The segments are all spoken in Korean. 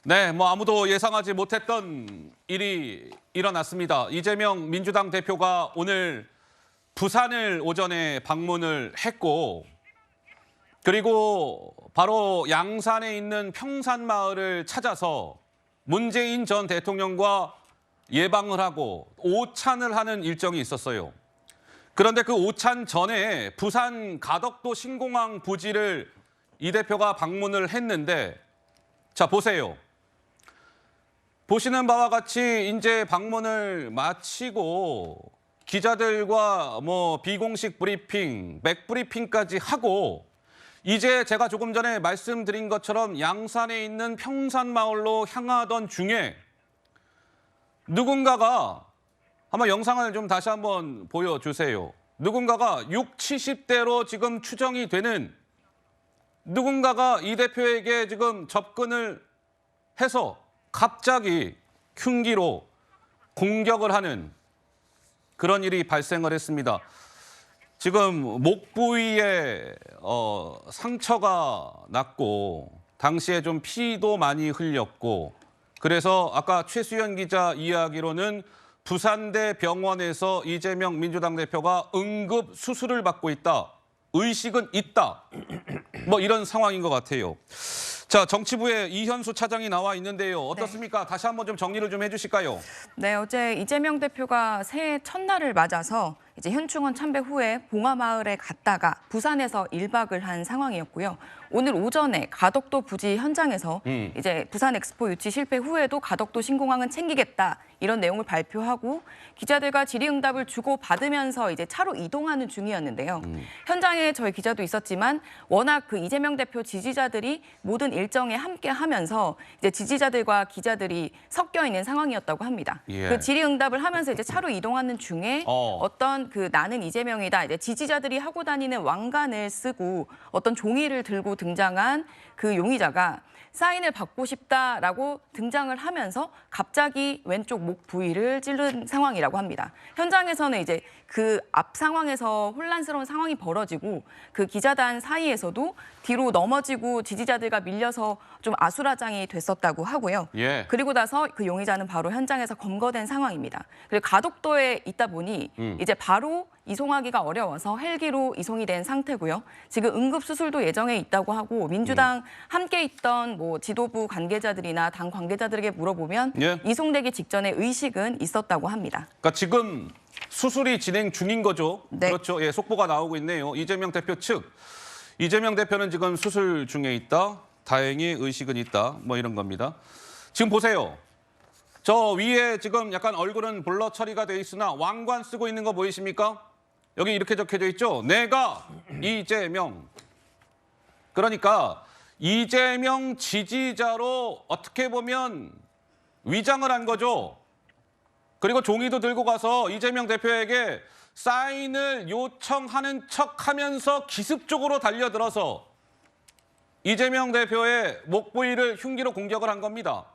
네, 아무도 예상하지 못했던 일이 일어났습니다. 이재명 민주당 대표가 오늘 부산을 오전에 방문을 했고, 그리고 바로 양산에 있는 평산마을을 찾아서 문재인 전 대통령과 예방을 하고 오찬을 하는 일정이 있었어요. 그런데 그 오찬 전에 부산 가덕도 신공항 부지를 이 대표가 방문을 했는데, 자, 보세요. 보시는 바와 같이 이제 방문을 마치고 기자들과 비공식 브리핑, 맥브리핑까지 하고 이제 제가 조금 전에 말씀드린 것처럼 양산에 있는 평산마을로 향하던 중에 누군가가 한번 영상을 좀 다시 한번 보여주세요. 누군가가 60, 70대로 지금 추정이 되는 누군가가 이 대표에게 지금 접근을 해서 갑자기 흉기로 공격을 하는 그런 일이 발생을 했습니다. 지금 목 부위에 상처가 났고 당시에 좀 피도 많이 흘렸고, 그래서 아까 최수연 기자 이야기로는 부산대 병원에서 이재명 민주당 대표가 응급 수술을 받고 있다. 의식은 있다. 이런 상황인 것 같아요. 자, 정치부에 이현수 차장이 나와 있는데요. 어떻습니까? 네. 다시 한번 좀 정리를 좀 해주실까요? 네, 어제 이재명 대표가 새해 첫날을 맞아서 이제 현충원 참배 후에 봉화마을에 갔다가 부산에서 1박을 한 상황이었고요. 오늘 오전에 가덕도 부지 현장에서 이제 부산 엑스포 유치 실패 후에도 가덕도 신공항은 챙기겠다 이런 내용을 발표하고 기자들과 질의응답을 주고 받으면서 이제 차로 이동하는 중이었는데요. 현장에 저희 기자도 있었지만 워낙 그 이재명 대표 지지자들이 모든 일정에 함께하면서 이제 지지자들과 기자들이 섞여 있는 상황이었다고 합니다. 예. 그 질의응답을 하면서 이제 차로 이동하는 중에 어떤 그 나는 이재명이다 이제 지지자들이 하고 다니는 왕관을 쓰고 어떤 종이를 들고 등장한 그 용의자가 사인을 받고 싶다라고 등장을 하면서 갑자기 왼쪽 목 부위를 찌른 상황이라고 합니다. 현장에서는 이제 그 앞 상황에서 혼란스러운 상황이 벌어지고 그 기자단 사이에서도 뒤로 넘어지고 지지자들과 밀려서 좀 아수라장이 됐었다고 하고요. 예. 그리고 나서 그 용의자는 바로 현장에서 검거된 상황입니다. 그리고 가덕도에 있다 보니 이제 바로 이송하기가 어려워서 헬기로 이송이 된 상태고요. 지금 응급수술도 예정에 있다고 하고 민주당 함께 있던 지도부 관계자들이나 당 관계자들에게 물어보면 예. 이송되기 직전에 의식은 있었다고 합니다. 그러니까 지금 수술이 진행 중인 거죠? 네. 그렇죠. 예, 속보가 나오고 있네요. 이재명 대표 측. 이재명 대표는 지금 수술 중에 있다. 다행히 의식은 있다. 이런 겁니다. 지금 보세요. 저 위에 지금 약간 얼굴은 블러 처리가 돼 있으나 왕관 쓰고 있는 거 보이십니까? 여기 이렇게 적혀져 있죠. 내가 이재명. 그러니까 이재명 지지자로 어떻게 보면 위장을 한 거죠. 그리고 종이도 들고 가서 이재명 대표에게 사인을 요청하는 척하면서 기습적으로 달려들어서 이재명 대표의 목 부위를 흉기로 공격을 한 겁니다.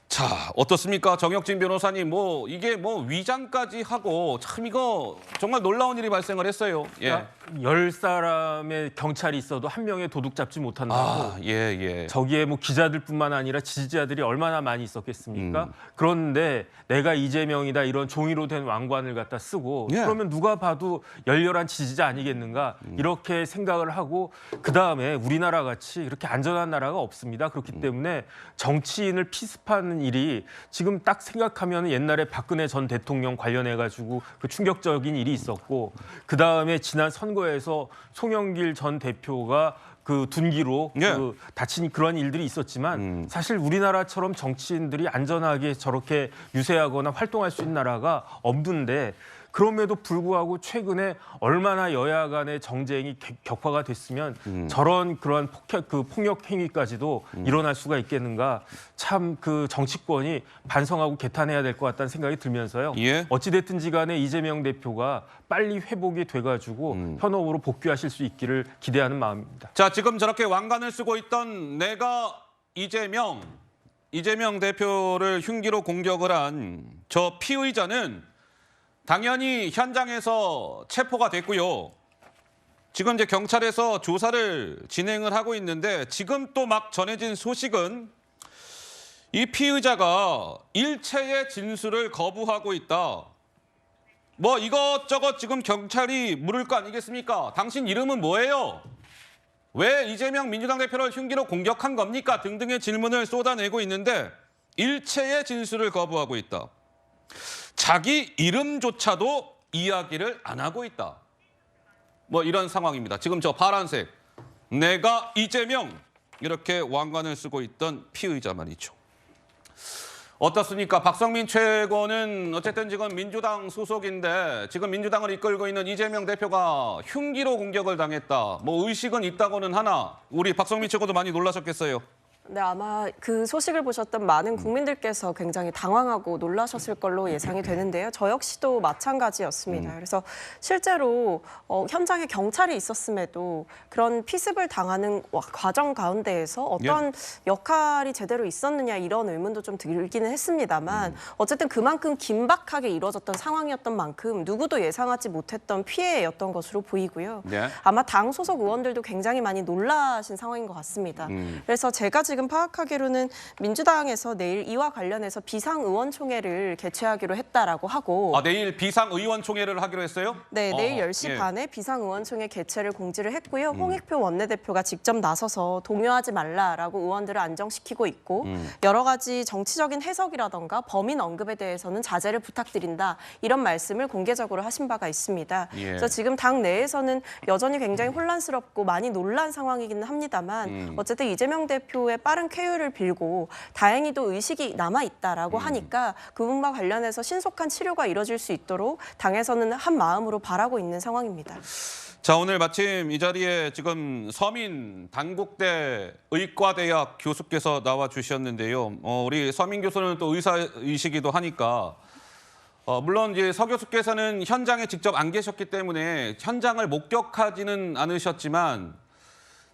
자, 어떻습니까? 정혁진 변호사님, 이게 위장까지 하고 참 이거 정말 놀라운 일이 발생을 했어요. 예. 10사람의 경찰이 있어도 한 명의 도둑 잡지 못한다고. 예. 저기에 기자들뿐만 아니라 지지자들이 얼마나 많이 있었겠습니까? 그런데 내가 이재명이다 이런 종이로 된 왕관을 갖다 쓰고 예. 그러면 누가 봐도 열렬한 지지자 아니겠는가 이렇게 생각을 하고 그다음에 우리나라 같이 이렇게 안전한 나라가 없습니다. 그렇기 때문에 정치인을 피습하는 일이 지금 딱 생각하면 옛날에 박근혜 전 대통령 관련해가지고 그 충격적인 일이 있었고 그다음에 지난 선거에서 송영길 전 대표가 그 둔기로 예. 다친 그런 일들이 있었지만 사실 우리나라처럼 정치인들이 안전하게 저렇게 유세하거나 활동할 수 있는 나라가 없는데 그럼에도 불구하고 최근에 얼마나 여야 간의 정쟁이 격화가 됐으면 저런 그러한 폭력 행위까지도 일어날 수가 있겠는가. 참 그 정치권이 반성하고 개탄해야 될 것 같다는 생각이 들면서요. 예. 어찌됐든지 간에 이재명 대표가 빨리 회복이 돼가지고 현업으로 복귀하실 수 있기를 기대하는 마음입니다. 자, 지금 저렇게 왕관을 쓰고 있던 내가 이재명 대표를 흉기로 공격을 한 저 피의자는 당연히 현장에서 체포가 됐고요. 지금 이제 경찰에서 조사를 진행을 하고 있는데 지금 또 막 전해진 소식은 이 피의자가 일체의 진술을 거부하고 있다. 뭐 이것저것 지금 경찰이 물을 거 아니겠습니까? 당신 이름은 뭐예요? 왜 이재명 민주당 대표를 흉기로 공격한 겁니까? 등등의 질문을 쏟아내고 있는데 일체의 진술을 거부하고 있다. 자기 이름조차도 이야기를 안 하고 있다. 뭐 이런 상황입니다. 지금 저 파란색, 내가 이재명 이렇게 왕관을 쓰고 있던 피의자 말이죠. 어떻습니까? 박성민 최고는 어쨌든 지금 민주당 소속인데 지금 민주당을 이끌고 있는 이재명 대표가 흉기로 공격을 당했다. 뭐 의식은 있다고는 하나 우리 박성민 최고도 많이 놀라셨겠어요. 네, 아마 그 소식을 보셨던 많은 국민들께서 굉장히 당황하고 놀라셨을 걸로 예상이 되는데요. 저 역시도 마찬가지였습니다. 그래서 실제로 현장에 경찰이 있었음에도 그런 피습을 당하는 과정 가운데에서 어떤 역할이 제대로 있었느냐 이런 의문도 좀 들기는 했습니다만 어쨌든 그만큼 긴박하게 이루어졌던 상황이었던 만큼 누구도 예상하지 못했던 피해였던 것으로 보이고요. 네. 아마 당 소속 의원들도 굉장히 많이 놀라신 상황인 것 같습니다. 그래서 제가 지금 파악하기로는 민주당에서 내일 이와 관련해서 비상의원총회를 개최하기로 했다라고 하고 내일 비상의원총회를 하기로 했어요? 네, 내일 10시 예. 반에 비상의원총회 개최를 공지를 했고요. 홍익표 원내대표가 직접 나서서 동요하지 말라라고 의원들을 안정시키고 있고 여러 가지 정치적인 해석이라던가 범인 언급에 대해서는 자제를 부탁드린다 이런 말씀을 공개적으로 하신 바가 있습니다. 예. 그래서 지금 당 내에서는 여전히 굉장히 혼란스럽고 많이 놀란 상황이기는 합니다만 어쨌든 이재명 대표의 빠른 쾌유를 빌고 다행히도 의식이 남아있다라고 하니까 그분과 관련해서 신속한 치료가 이뤄질 수 있도록 당에서는 한 마음으로 바라고 있는 상황입니다. 자, 오늘 마침 이 자리에 지금 서민 단국대 의과대학 교수께서 나와 주셨는데요. 우리 서민 교수는 또 의사이시기도 하니까 물론 이제 서 교수께서는 현장에 직접 안 계셨기 때문에 현장을 목격하지는 않으셨지만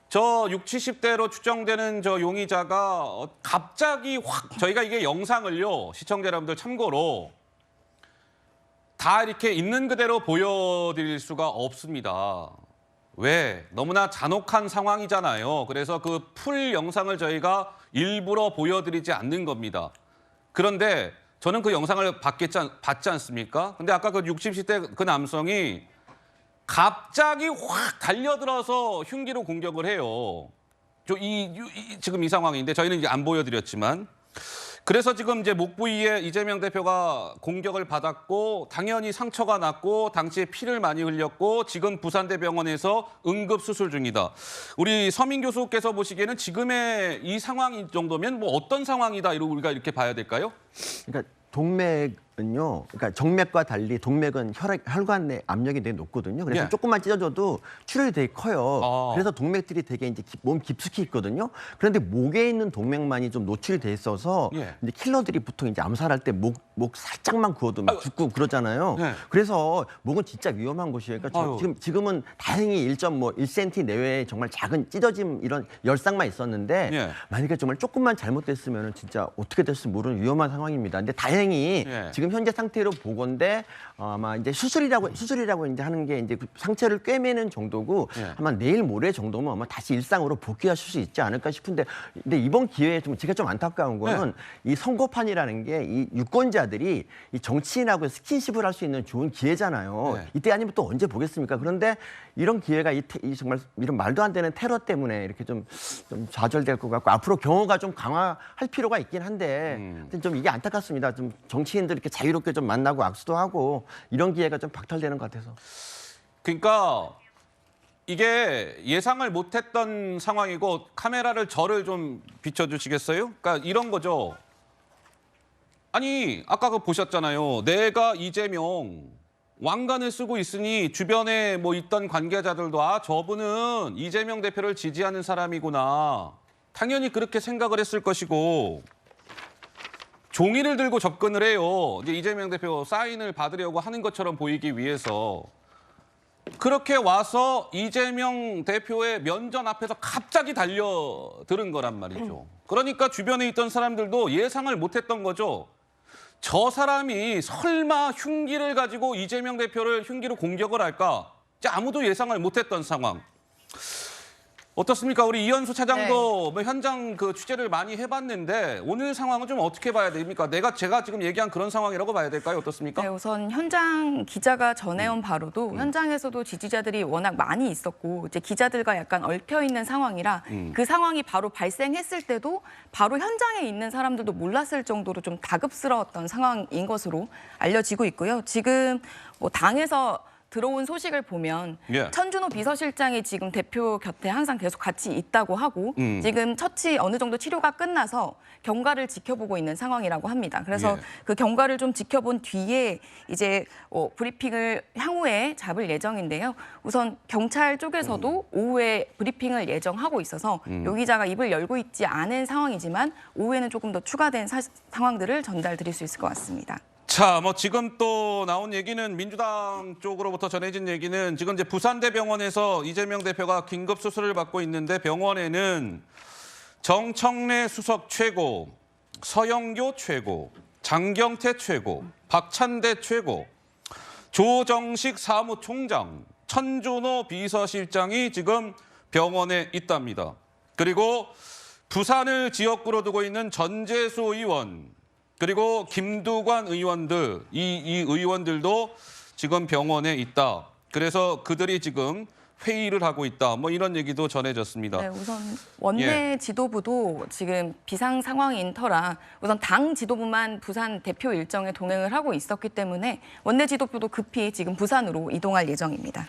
저 60, 70대로 추정되는 저 용의자가 갑자기 확 저희가 이게 영상을요 시청자 여러분들 참고로 다 이렇게 있는 그대로 보여드릴 수가 없습니다. 왜? 너무나 잔혹한 상황이잖아요. 그래서 그 풀 영상을 저희가 일부러 보여드리지 않는 겁니다. 그런데 저는 그 영상을 봤지 않습니까? 근데 아까 그 60, 70대 그 남성이 갑자기 확 달려들어서 흉기로 공격을 해요. 지금 이 상황인데 저희는 이제 안 보여드렸지만 그래서 지금 이제 목 부위에 이재명 대표가 공격을 받았고 당연히 상처가 났고 당시에 피를 많이 흘렸고 지금 부산대병원에서 응급 수술 중이다. 우리 서민 교수께서 보시기에는 지금의 이 상황이 정도면 뭐 어떤 상황이다 이러고 우리가 이렇게 봐야 될까요? 그러니까 동맥은요, 그러니까 정맥과 달리 동맥은 혈관 내 압력이 되게 높거든요. 그래서 예. 조금만 찢어져도 출혈이 되게 커요. 그래서 동맥들이 되게 이제 몸 깊숙이 있거든요. 그런데 목에 있는 동맥만이 좀 노출이 돼 있어서 예. 이제 킬러들이 보통 이제 암살할 때 목 살짝만 구워도 막 죽고 그러잖아요. 예. 그래서 목은 진짜 위험한 곳이에요. 그러니까 지금은 다행히 1.1cm 내외의 정말 작은 찢어짐 이런 열상만 있었는데 예. 만약에 정말 조금만 잘못됐으면 진짜 어떻게 될지 모르는 위험한 상황입니다. 근데 다행히 예. 지금 현재 상태로 보건데 아마 이제 수술이라고 이제 하는 게 이제 그 상처를 꿰매는 정도고 예. 아마 내일 모레 정도면 아마 다시 일상으로 복귀하실 수 있지 않을까 싶은데 근데 이번 기회에 좀 제가 좀 안타까운 거는 이 선거판이라는 게 이 유권자들이 이 정치인하고 스킨십을 할 수 있는 좋은 기회잖아요. 네. 이때 아니면 또 언제 보겠습니까? 그런데 이런 기회가 이 정말 이런 말도 안 되는 테러 때문에 이렇게 좀 좌절될 것 같고 앞으로 경호가 좀 강화할 필요가 있긴 한데 좀 이게 안타깝습니다. 좀 정치인들 이렇게 자유롭게 좀 만나고 악수도 하고 이런 기회가 좀 박탈되는 것 같아서. 그러니까 이게 예상을 못했던 상황이고 카메라를 저를 좀 비춰주시겠어요? 그러니까 이런 거죠. 아니 아까 그 보셨잖아요. 내가 이재명 왕관을 쓰고 있으니 주변에 뭐 있던 관계자들도 저분은 이재명 대표를 지지하는 사람이구나. 당연히 그렇게 생각을 했을 것이고 종이를 들고 접근을 해요. 이제 이재명 대표 사인을 받으려고 하는 것처럼 보이기 위해서. 그렇게 와서 이재명 대표의 면전 앞에서 갑자기 달려드는 거란 말이죠. 그러니까 주변에 있던 사람들도 예상을 못했던 거죠. 저 사람이 설마 흉기를 가지고 이재명 대표를 흉기로 공격을 할까? 아무도 예상을 못했던 상황. 어떻습니까? 우리 이현수 차장도 뭐 현장 그 취재를 많이 해봤는데 오늘 상황은 좀 어떻게 봐야 됩니까? 제가 지금 얘기한 그런 상황이라고 봐야 될까요? 어떻습니까? 네, 우선 현장 기자가 전해온 바로도 현장에서도 지지자들이 워낙 많이 있었고 이제 기자들과 약간 얽혀 있는 상황이라 그 상황이 바로 발생했을 때도 바로 현장에 있는 사람들도 몰랐을 정도로 좀 다급스러웠던 상황인 것으로 알려지고 있고요. 지금 뭐 당에서 들어온 소식을 보면 예. 천준호 비서실장이 지금 대표 곁에 항상 계속 같이 있다고 하고 지금 처치 어느 정도 치료가 끝나서 경과를 지켜보고 있는 상황이라고 합니다. 그래서 예. 그 경과를 좀 지켜본 뒤에 이제 브리핑을 향후에 잡을 예정인데요. 우선 경찰 쪽에서도 오후에 브리핑을 예정하고 있어서 요 기자가 입을 열고 있지 않은 상황이지만 오후에는 조금 더 추가된 상황들을 전달드릴 수 있을 것 같습니다. 자, 뭐 지금 또 나온 얘기는 민주당 쪽으로부터 전해진 얘기는 지금 이제 부산대병원에서 이재명 대표가 긴급 수술을 받고 있는데 병원에는 정청래 수석 최고, 서영교 최고, 장경태 최고, 박찬대 최고, 조정식 사무총장, 천준호 비서실장이 지금 병원에 있답니다. 그리고 부산을 지역구로 두고 있는 전재수 의원, 그리고 김두관 의원들, 이 의원들도 지금 병원에 있다. 그래서 그들이 지금 회의를 하고 있다. 뭐 이런 얘기도 전해졌습니다. 네, 우선 원내 지도부도 지금 비상 상황인 터라 우선 당 지도부만 부산 대표 일정에 동행을 하고 있었기 때문에 원내 지도부도 급히 지금 부산으로 이동할 예정입니다.